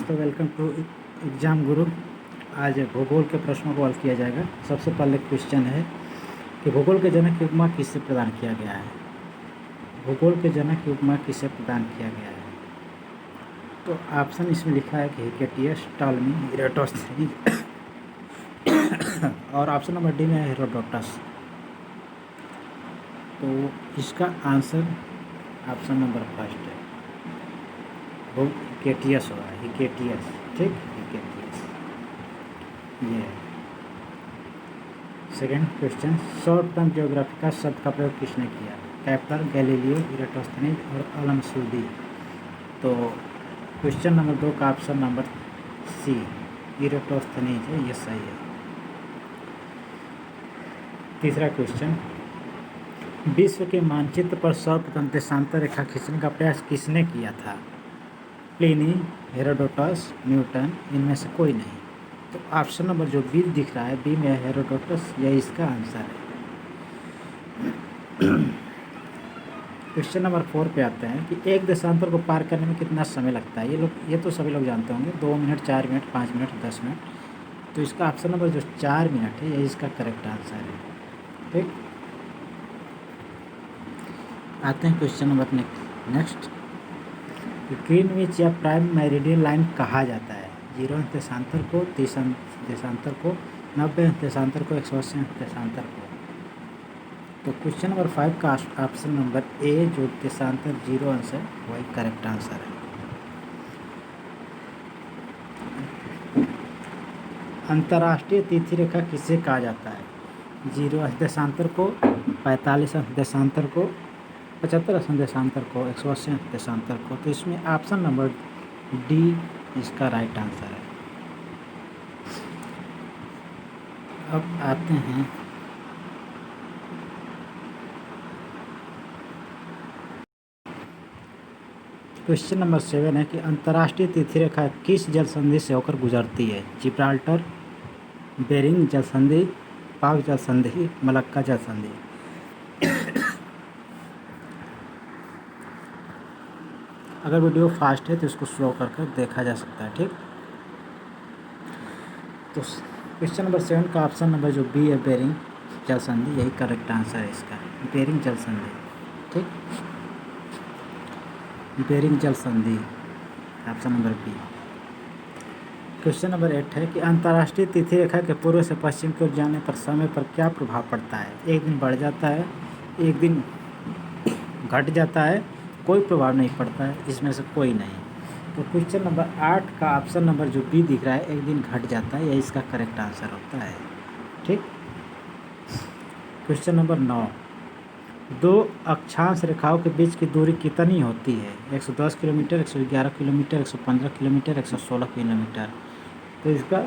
तो welcome to exam गुरु। आज भूगोल के प्रश्नों को हल किया जाएगा। सबसे पहले क्वेश्चन है कि भूगोल के जनक की उपमा किससे प्रदान किया गया है। भूगोल के जनक की उपमा किससे प्रदान किया गया है। तो ऑप्शन इसमें लिखा है कि हिकेटियस, टॉलमी, इराटोस्थेनीज और ऑप्शन नंबर डी में है हेरोडोटस। तो इसका आंसर ऑप्शन नंबर फर्स्ट है, वो हिकेटियस होगा। हिकेटियस, ठीक, हिकेटियस ये है। Second question, short term geography का शब्द का प्रयोग किसने किया। कैप्लर, गैलीलियो, इराटोस्थेनीज और अलमसूदी। तो क्वेश्चन नंबर 2 का ऑप्शन नंबर सी इराटोस्थेनीज है, ये सही है। तीसरा क्वेश्चन, विश्व के मानचित्र पर सर्वप्रथम देशांतर रेखा खींचने का प्रयास किसने किया था। प्लिनी, हेरोडोटस, न्यूटन, इनमें से कोई नहीं। तो ऑप्शन नंबर जो बी दिख रहा है, बी में हेरोडोटस, यह इसका आंसर है। क्वेश्चन नंबर 4 पे आते हैं कि एक देशांतर को पार करने में कितना समय लगता है। ये तो सभी लोग जानते होंगे, 2 मिनट, 4 मिनट, 5 मिनट, 10 मिनट। तो इसका ऑप्शन नंबर जो 4 मिनट है, यह इसका करेक्ट आंसर है। ठीक, आते हैं क्वेश्चन नंबर नेक्स्ट। ग्रीनविच या प्राइम मेरिडियन लाइन कहा जाता है। 0 देशांतर को, 30 देशांतर को, 90 देशांतर को, 180 देशांतर को। तो क्वेश्चन नंबर 5 का ऑप्शन नंबर ए जो देशांतर 0 अंश है, वही करेक्ट आंसर है। अंतर्राष्ट्रीय तिथि रेखा किसे कहा जाता है। 0 अंश देशांतर को, 45 अंश देशांतर को, 75 अंश देशांतर को, 180 अंश देशांतर को। तो इसमें ऑप्शन नंबर डी इसका राइट आंसर है। अब आते हैं क्वेश्चन नंबर 7 है कि अंतर्राष्ट्रीय तिथि रेखा किस जल संधि से होकर गुजरती है। जिब्राल्टर, बेरिंग जल संधि, पाक जल संधि, मलक्का जल संधि। अगर वीडियो फास्ट है तो इसको स्लो करके देखा जा सकता है। ठीक, तो क्वेश्चन नंबर 7 का ऑप्शन नंबर जो बी है, बेरिंग जल संधि, यही करेक्ट आंसर है इसका। बेरिंग जल संधि, ठीक, बेरिंग जल संधि, option number B. Question number 8 है कि अंतर्राष्ट्रीय तिथि रेखा के पूर्व से पश्चिम की ओर जाने पर समय पर क्या प्रभाव पड़ता है। एक दिन बढ़ जाता है, एक दिन घट जाता है, कोई प्रभाव नहीं पड़ता है, इसमें से कोई नहीं। तो क्वेश्चन नंबर 8 का ऑप्शन नंबर जो बी दिख रहा है, एक दिन घट जाता है, यही इसका करेक्ट आंसर होता है। ठीक, क्वेश्चन नंबर 9, 2 अक्षांश रेखाओं के बीच की दूरी कितनी होती है। 110 किलोमीटर, 111 किलोमीटर, 115 किलोमीटर, 116 किलोमीटर। तो इसका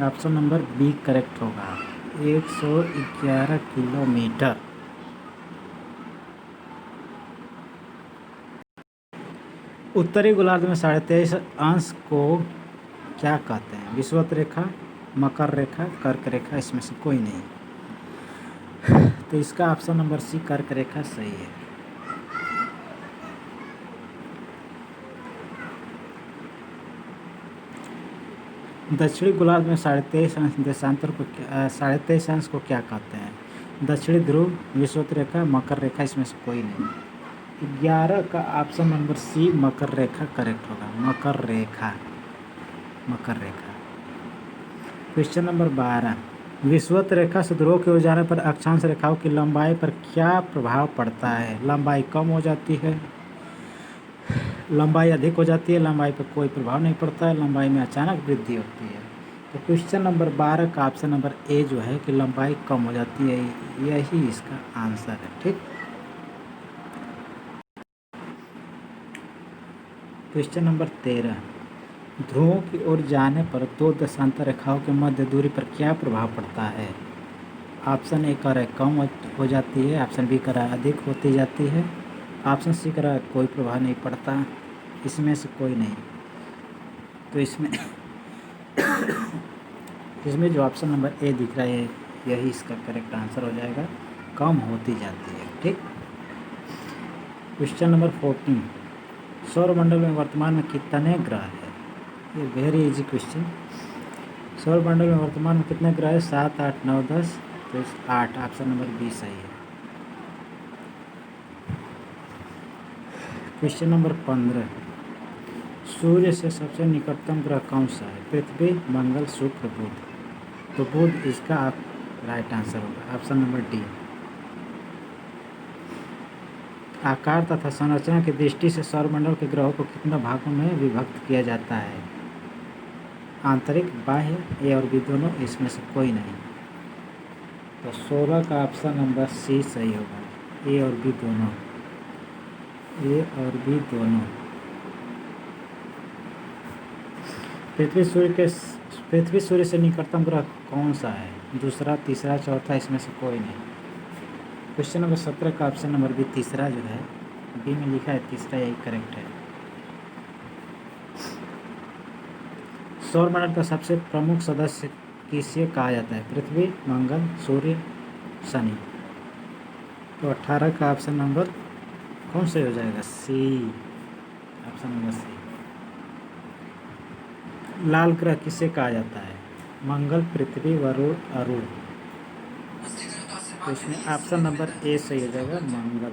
ऑप्शन नंबर बी करेक्ट होगा, 111 किलोमीटर। उत्तरी गोलार्ध में 23.5 अंश को क्या कहते हैं। विषुवत रेखा, मकर रेखा, कर्क रेखा, इसमें से कोई नहीं। तो इसका ऑप्शन नंबर सी कर्क रेखा सही है। दक्षिणी गोलार्ध में 23.5 अंश देशांतर को 23.5 अंश को क्या कहते हैं। दक्षिणी ध्रुव, विषुवत रेखा, मकर रेखा, इसमें से कोई नहीं। 11 का ऑप्शन नंबर सी मकर रेखा करेक्ट होगा। मकर रेखा, मकर रेखा। क्वेश्चन नंबर 12, विषुवत रेखा से ध्रुव की ओर जाने पर अक्षांश रेखाओं की लंबाई पर क्या प्रभाव पड़ता है। लंबाई कम हो जाती है, लंबाई अधिक हो जाती है, लंबाई पर कोई प्रभाव नहीं पड़ता है, लंबाई में अचानक वृद्धि होती है। तो क्वेश्चन नंबर 12 का ऑप्शन नंबर ए जो है कि लंबाई कम हो जाती है, यही इसका आंसर है। ठीक, क्वेश्चन नंबर 13, ध्रुवों की ओर जाने पर 2 देशांतर रेखाओं के मध्य दूरी पर क्या प्रभाव पड़ता है। ऑप्शन ए कह रहा है कम हो जाती है, ऑप्शन बी कह रहा है अधिक होती जाती है, ऑप्शन सी कह रहा है कोई प्रभाव नहीं पड़ता, इसमें से कोई नहीं। तो इसमें जो ऑप्शन नंबर ए दिख रहा है, यही इसका करेक्ट आंसर हो जाएगा, कम होती जाती है। ठीक, क्वेश्चन नंबर 14, सौरमंडल में वर्तमान में कितने ग्रह हैं। ये वेरी इजी क्वेश्चन। सौरमंडल में वर्तमान में कितने ग्रह है? 7, 8, 9, 10। तो 8, ऑप्शन नंबर बी सही है। क्वेश्चन नंबर 15, सूर्य से सबसे निकटतम ग्रह कौन सा है? पृथ्वी, मंगल, शुक्र, बुध। तो बुध इसका राइट आंसर होगा, ऑप्शन नंबर डी। आकार तथा संरचना की दृष्टि से सौरमंडल के ग्रहों को कितने भागों में विभक्त किया जाता है? आंतरिक, बाह्य, ए और बी दोनों, इसमें से कोई नहीं। तो 16 का ऑप्शन नंबर सी सही होगा, ए और बी दोनों, ए और बी दोनों। पृथ्वी सूर्य से निकटतम ग्रह कौन सा है? दूसरा, तीसरा, चौथा, इसमें से कोई नहीं। क्वेश्चन नंबर 17 का ऑप्शन नंबर बी, तीसरा जो है बी में लिखा है तीसरा, यही करेक्ट है। सौरमंडल का सबसे प्रमुख सदस्य किसे कहा जाता है? पृथ्वी, मंगल, सूर्य, शनि। तो 18 का ऑप्शन नंबर कौन से हो जाएगा? सी, ऑप्शन नंबर सी। लाल ग्रह किसे कहा जाता है? मंगल, पृथ्वी, वरुण, अरुण। तो इसमें ऑप्शन नंबर ए सही हो जाएगा, मंगल।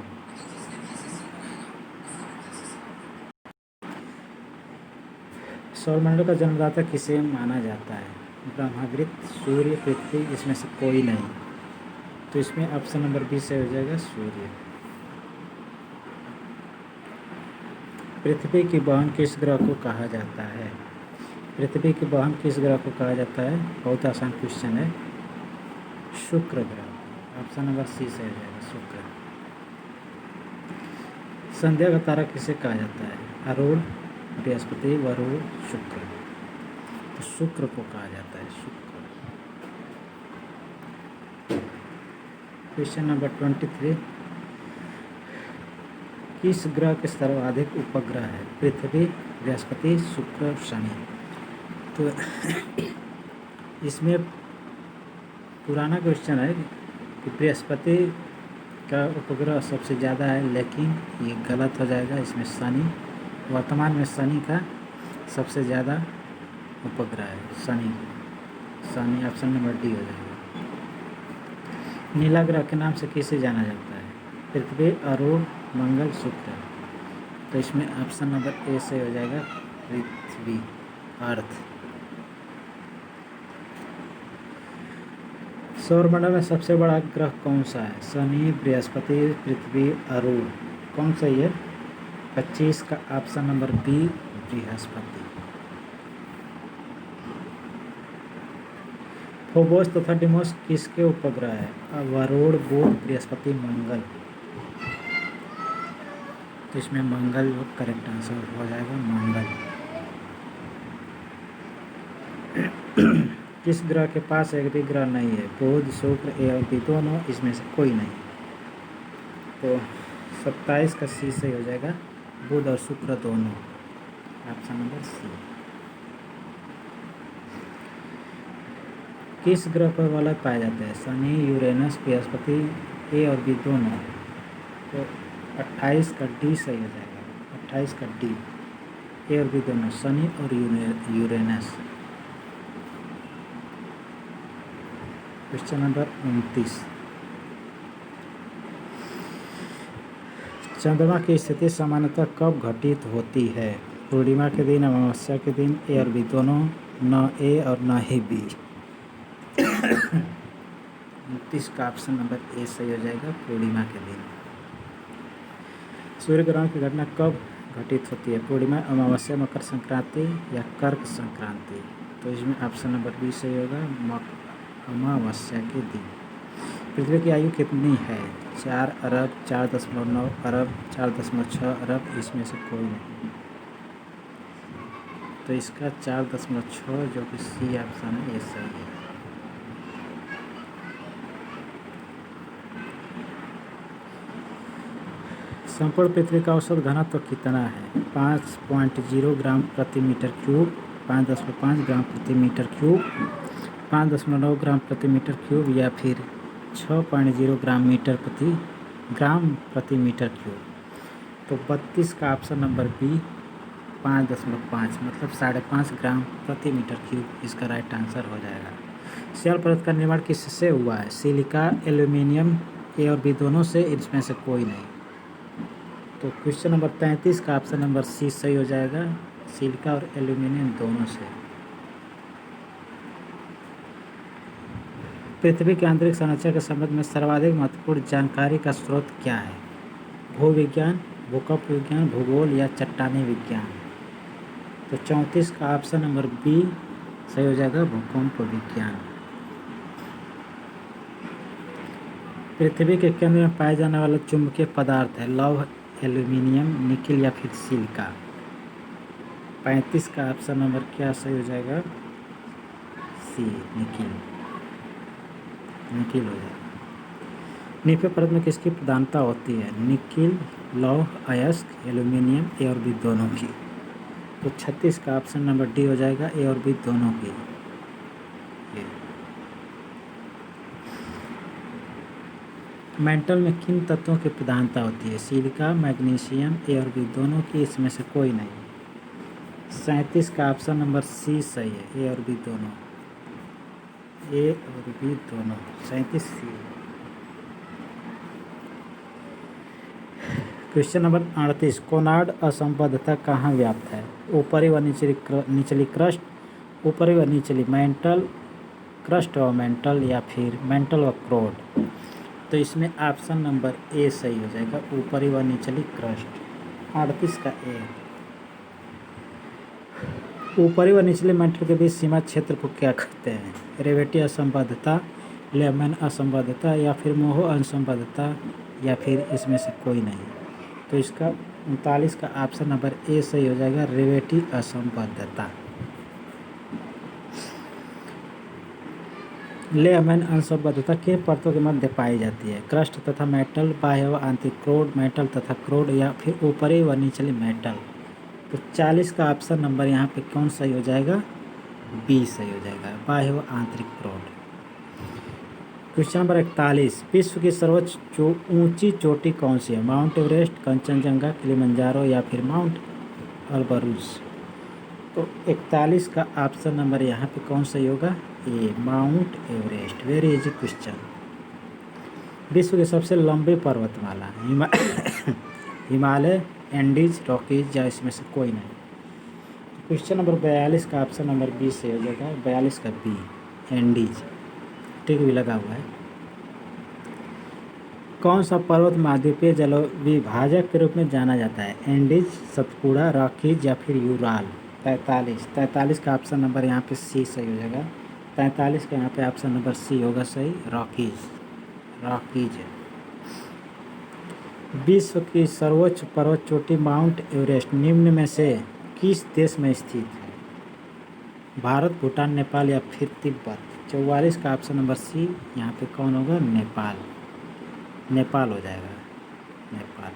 सौरमंडल का जन्मदाता किसे माना जाता है? ब्रह्मावृत, सूर्य, पृथ्वी, इसमें से कोई नहीं। तो इसमें ऑप्शन नंबर बी से हो जाएगा, सूर्य। पृथ्वी की बहन किस ग्रह को कहा जाता है? पृथ्वी की बहन किस ग्रह को कहा जाता है? बहुत आसान क्वेश्चन है, शुक्र ग्रह। ऑप्शन नंबर सी से हो जाएगा, शुक्र। संध्या का तारा किसे कहा जाता है? अरुण, बृहस्पति, वरुण, शुक्र। तो शुक्र को कहा जाता है, शुक्र। क्वेश्चन नंबर 23, किस ग्रह के सर्वाधिक उपग्रह है? पृथ्वी, बृहस्पति, शुक्र, शनि। तो इसमें पुराना क्वेश्चन है कि बृहस्पति का उपग्रह सबसे ज़्यादा है, लेकिन ये गलत हो जाएगा। इसमें शनि, वर्तमान में शनि का सबसे ज़्यादा उपग्रह है, Shani. Shani option number D हो जाएगा। नीला ग्रह के नाम से किसे जाना जाता है? पृथ्वी, अरुण, मंगल, शुक्र। तो इसमें ऑप्शन नंबर ए से हो जाएगा, पृथ्वी, अर्थ। सौरमंडल में सबसे बड़ा ग्रह कौन सा है? शनि, बृहस्पति, पृथ्वी, अरुण। कौन सही है? 25 का option number B, Brihaspati. Phobos तथा डिमोस किसके उपग्रह है? वरुण, बुध, बृहस्पति, मंगल। तो इसमें मंगल करेक्ट आंसर हो जाएगा, मंगल। किस ग्रह के पास एक भी ग्रह नहीं है? बुध, शुक्र, ए और बी दोनों, इसमें से कोई नहीं। तो 27 का सी सही हो जाएगा, बुध और शुक्र दोनों, ऑप्शन नंबर सी। किस ग्रह पर वलय पाए जाते हैं? शनि, यूरेनस, बृहस्पति, ए और बी दोनों। तो 28 का डी सही हो जाएगा, 28 का डी, ए और बी दोनों, शनि और यूरेनस। क्वेश्चन नंबर 29, चंद्रमा की स्थिति सामान्यतः कब घटित होती है? पूर्णिमा के दिन, अमावस्या के दिन, ए और बी दोनों, न ए और न ही बी। 29 का ऑप्शन नंबर ए सही हो जाएगा, पूर्णिमा के दिन। सूर्य ग्रहण की घटना कब घटित होती है? पूर्णिमा, अमावस्या, मकर संक्रांति या कर्क संक्रांति। तो इसमें ऑप्शन नंबर बी सही होगा, अमावस्या के दिन। पृथ्वी की आयु कितनी है? 4 अरब, 4.9 अरब, 4.6 अरब, इसमें से कोई नहीं। तो इसका 4.6 जो कि सी ऑप्शन है, ये सही है। संपूर्ण पृथ्वी का औसत घनत्व कितना है? 5.0 ग्राम प्रति मीटर क्यूब, 5.5 ग्राम प्रति मीटर क्यूब, 5.9 ग्राम प्रति मीटर क्यूब, या फिर 6.0 ग्राम प्रति मीटर क्यूब। तो 32 का ऑप्शन नंबर बी, 5.5 मतलब 5.5 ग्राम प्रति मीटर क्यूब इसका राइट आंसर हो जाएगा। शेल पर्वत का निर्माण किससे हुआ है? सिलिका, एल्यूमिनियम, ए और बी दोनों से, इसमें से कोई नहीं। तो क्वेश्चन नंबर 33 का ऑप्शन नंबर सी सही हो जाएगा, सिलिका और एल्यूमिनियम दोनों से। पृथ्वी के आंतरिक संरचना के संबंध में सर्वाधिक महत्वपूर्ण जानकारी का स्रोत क्या है? भूविज्ञान, भूकंप विज्ञान, भूगोल या चट्टानी विज्ञान? तो 34 का ऑप्शन नंबर बी सही हो जाएगा, भूकंप विज्ञान। पृथ्वी के केंद्र में पाए जाने वाला चुंबकीय पदार्थ है लौह, एल्यूमिनियम, निकिल या फिर सिलिका? 35 का ऑप्शन नंबर क्या सही हो जाएगा? सी, निकिल। निकिल हो जाएगा। नीफे परत में किसकी प्रधानता होती है? निकिल, लौह, अयस्क, एल्यूमिनियम, ए और बी दोनों की? तो 36 का ऑप्शन नंबर डी हो जाएगा, ए और बी दोनों की। मेंटल में किन तत्वों की प्रधानता होती है? सिलिका, मैग्नीशियम, ए और बी दोनों की? इसमें से कोई नहीं। 37 का ऑप्शन नंबर सी सही है, ए और बी दोनों। ए और बी दोनों, 37 सी। क्वेश्चन नंबर 38, कोनार्ड असंबद्धता कहाँ व्याप्त है? ऊपरी व निचली क्रस्ट, ऊपरी व निचली मेंटल, क्रस्ट व मेंटल या फिर मेंटल व क्रोड? तो इसमें ऑप्शन नंबर ए सही हो जाएगा, ऊपरी व निचली क्रस्ट। 38 का ए। ऊपरी व निचले मेंटल के बीच सीमा क्षेत्र को क्या कहते हैं? रेवेटी असंबद्धता, लेमन असंबद्धता या फिर मोहो असंबद्धता या फिर इसमें से कोई नहीं? तो इसका 39 का ऑप्शन नंबर ए सही हो जाएगा, रेवेटी असंबद्धता। लेमन असंबद्धता के परतों के मध्य पाई जाती है? क्रस्ट तथा मेटल, बाह्य व आंतरिक क्रोड, मेटल तथा क्रोड या फिर ऊपरी व निचली मेटल? तो 40 का ऑप्शन नंबर यहाँ पे कौन सही हो जाएगा? बी सही हो जाएगा, बाह्य व आंतरिक क्रोड। क्वेश्चन नंबर 41, विश्व की सर्वोच्च ऊंची चोटी कौन सी है? माउंट एवरेस्ट, कंचनजंगा, किलिमंजारो या फिर माउंट अल्बरुज? तो 41 का ऑप्शन नंबर यहाँ पे कौन सही होगा? A, Mount Everest. Very easy question. विश्व के सबसे लंबे पर्वतमाला? हिमालय, एंडीज, रॉकीज या इसमें से कोई नहीं? क्वेश्चन नंबर 42 का ऑप्शन नंबर बी से हो जाएगा, 42 का बी, एंडीज। टिक भी लगा हुआ है। कौन सा पर्वत महाद्वीपीय जलविभाजक के रूप में जाना जाता है? एंडीज, सतपुड़ा, रॉकीज या फिर यूराल? 43 का ऑप्शन नंबर यहाँ पे सी सही हो जाएगा, 43 का यहाँ पे ऑप्शन नंबर सी होगा सही, रॉकीज है। विश्व की सर्वोच्च पर्वत चोटी माउंट एवरेस्ट निम्न में से किस देश में स्थित है? भारत, भूटान, नेपाल या फिर तिब्बत? 44 का ऑप्शन नंबर सी यहाँ पे कौन होगा? नेपाल हो जाएगा, नेपाल।